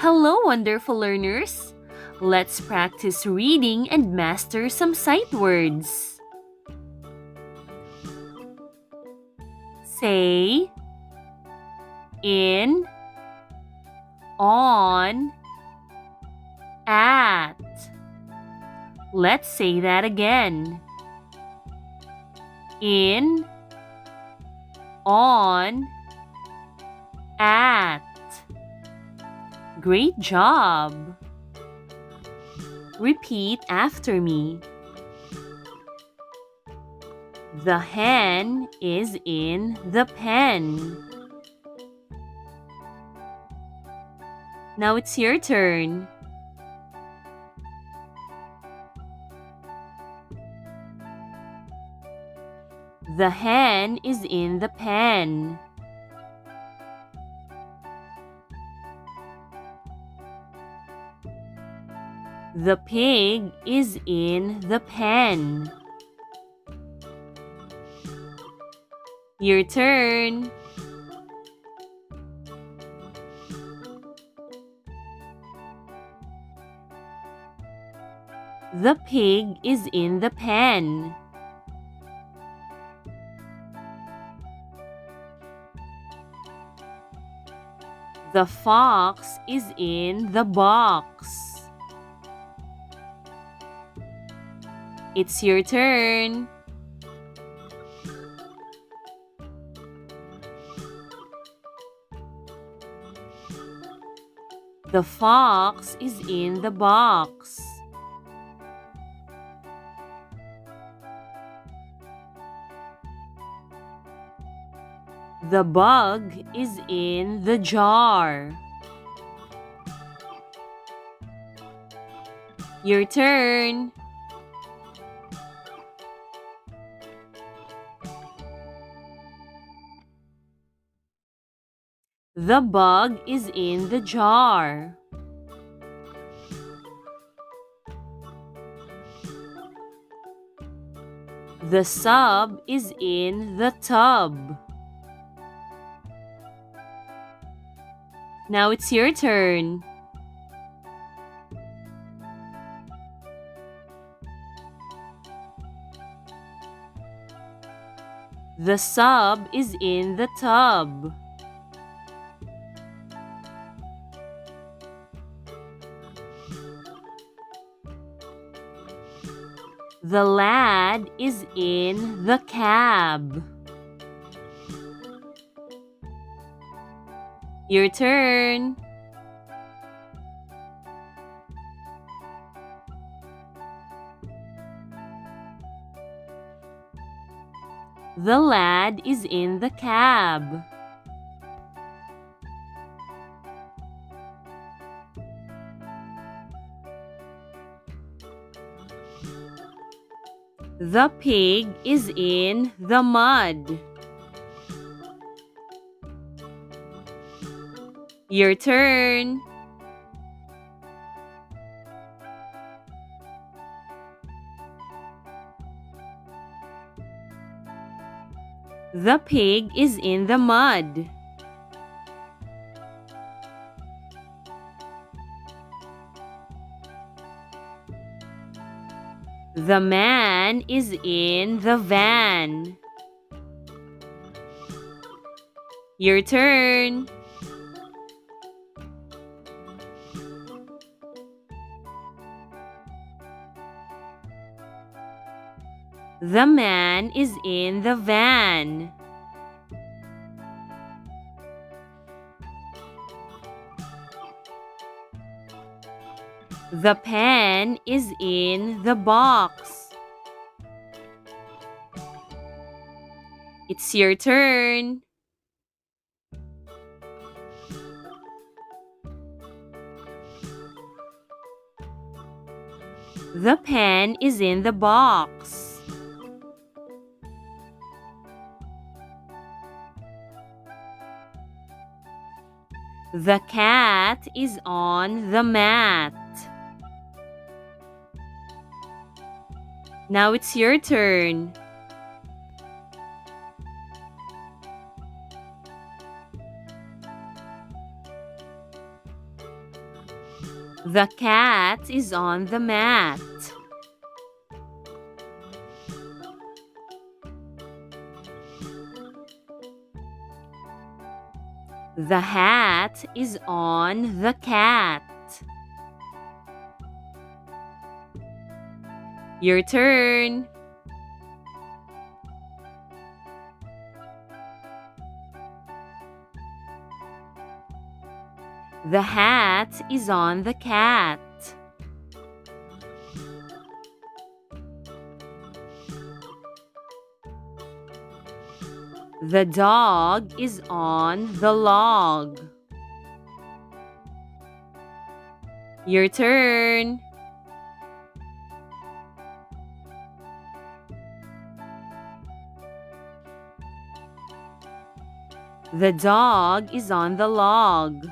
Hello, wonderful learners! Let's practice reading and master some sight words. Say in, on, at. Let's say that again. In, on, at. Great job! Repeat after me. The hen is in the pen. Now it's your turn. The hen is in the pen. The pig is in the pen. Your turn. The pig is in the pen. The fox is in the box. It's your turn. The fox is in the box. The bug is in the jar. Your turn. The bug is in the jar. The sub is in the tub. Now it's your turn. The sub is in the tub. The lad is in the cab. Your turn. The lad is in the cab. The pig is in the mud. Your turn. The pig is in the mud. The man is in the van. Your turn. The man is in the van. The pen is in the box. It's your turn. The pen is in the box. The cat is on the mat. Now it's your turn. The cat is on the mat. The hat is on the cat. Your turn. The hat is on the cat. The dog is on the log. Your turn. The dog is on the log.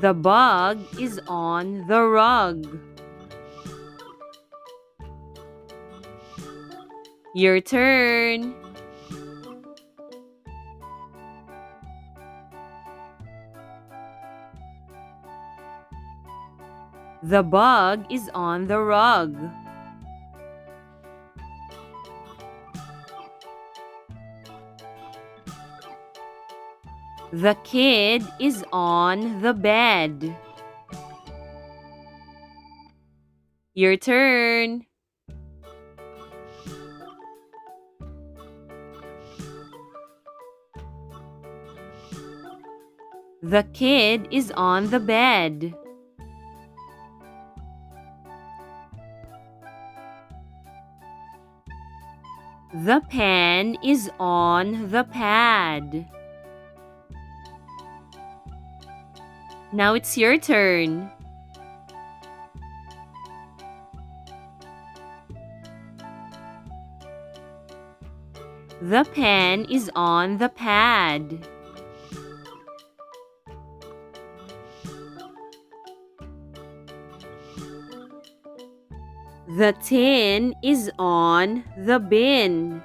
The bug is on the rug. Your turn. The bug is on the rug. The kid is on the bed. Your turn. The kid is on the bed. The pen is on the pad. Now it's your turn. The pen is on the pad. The tin is on the bin.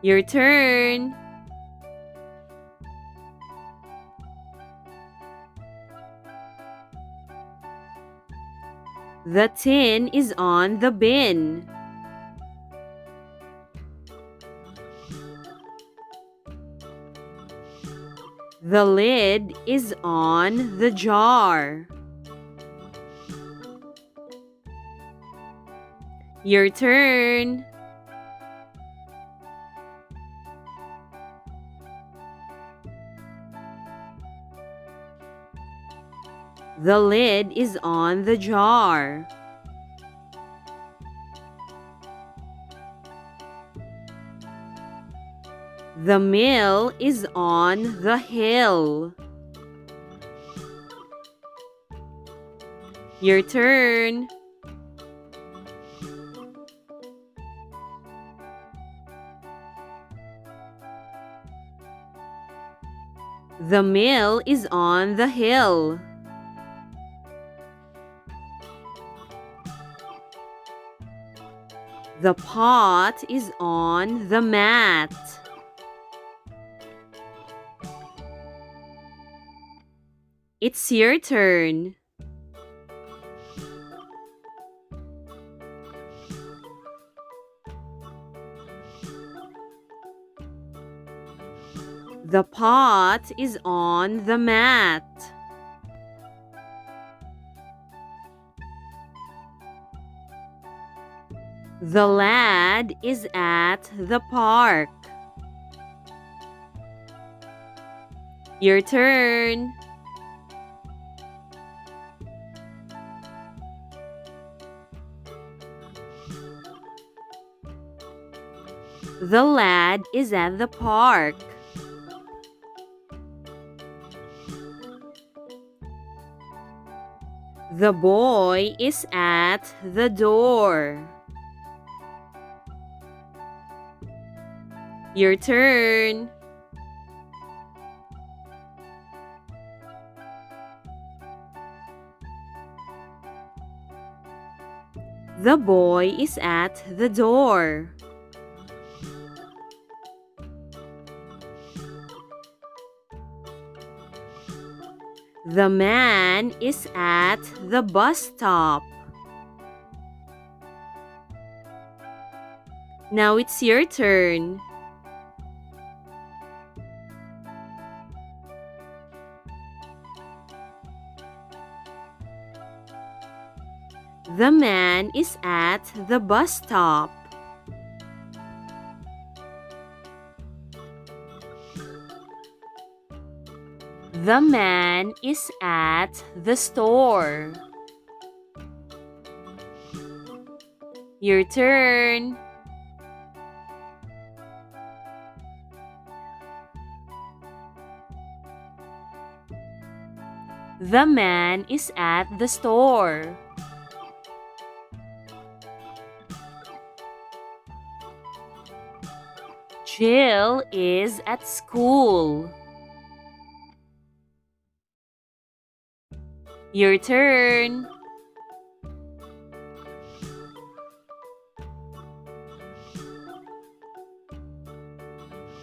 Your turn. The tin is on the bin. The lid is on the jar. Your turn. The lid is on the jar. The mill is on the hill. Your turn. The mill is on the hill. The pot is on the mat. It's your turn. The pot is on the mat. The lad is at the park. Your turn. The lad is at the park. The boy is at the door. Your turn. The boy is at the door. The man is at the bus stop. Now it's your turn. The man is at the bus stop. The man is at the store. Your turn. The man is at the store. Jill is at school. Your turn.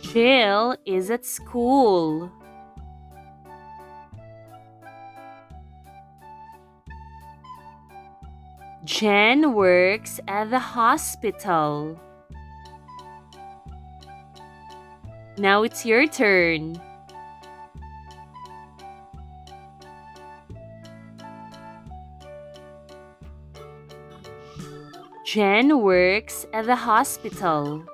Jill is at school. Jen works at the hospital. Now it's your turn. Jen works at the hospital.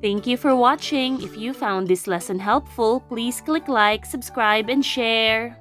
Thank you for watching. If you found this lesson helpful, please click like, subscribe, and share.